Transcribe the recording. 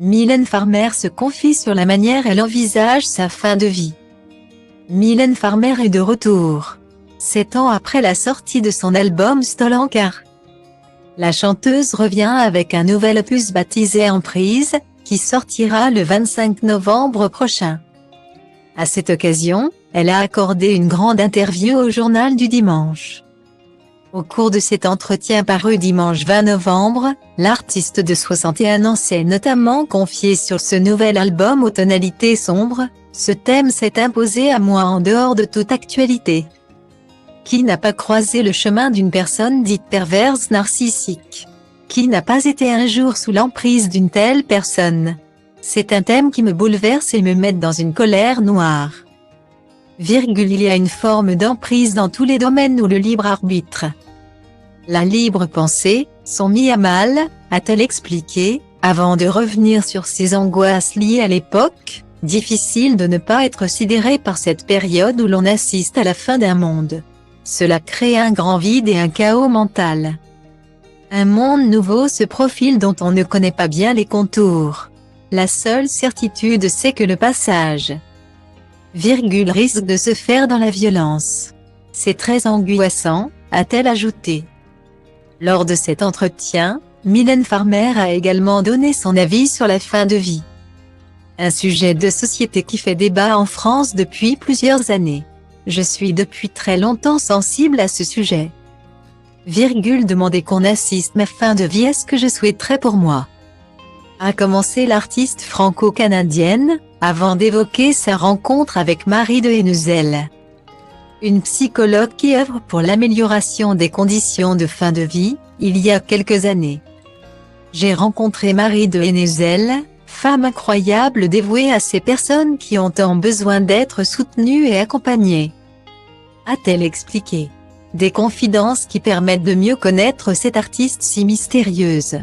Mylène Farmer se confie sur la manière elle envisage sa fin de vie. Mylène Farmer est de retour, 7 ans après la sortie de son album Stolen Car. La chanteuse revient avec un nouvel opus baptisé Emprise, qui sortira le 25 novembre prochain. À cette occasion, elle a accordé une grande interview au Journal du Dimanche. Au cours de cet entretien paru dimanche 20 novembre, l'artiste de 61 ans s'est notamment confié sur ce nouvel album aux tonalités sombres. Ce thème s'est imposé à moi en dehors de toute actualité. Qui n'a pas croisé le chemin d'une personne dite perverse narcissique? Qui n'a pas été un jour sous l'emprise d'une telle personne? C'est un thème qui me bouleverse et me met dans une colère noire. Il y a une forme d'emprise dans tous les domaines où le libre arbitre, la libre pensée, sont mis à mal, a-t-elle expliqué, avant de revenir sur ses angoisses liées à l'époque. Difficile de ne pas être sidéré par cette période où l'on assiste à la fin d'un monde. Cela crée un grand vide et un chaos mental. Un monde nouveau se profile dont on ne connaît pas bien les contours. La seule certitude c'est que le passage, risque de se faire dans la violence. C'est très angoissant, a-t-elle ajouté. Lors de cet entretien, Mylène Farmer a également donné son avis sur la fin de vie. Un sujet de société qui fait débat en France depuis plusieurs années. Je suis depuis très longtemps sensible à ce sujet. Demander qu'on assiste ma fin de vie est ce que je souhaiterais pour moi. A commencé l'artiste franco-canadienne, avant d'évoquer sa rencontre avec Marie de Hennezel, une psychologue qui œuvre pour l'amélioration des conditions de fin de vie, il y a quelques années. J'ai rencontré Marie de Hennezel, femme incroyable dévouée à ces personnes qui ont tant besoin d'être soutenues et accompagnées, a-t-elle expliqué. Des confidences qui permettent de mieux connaître cette artiste si mystérieuse.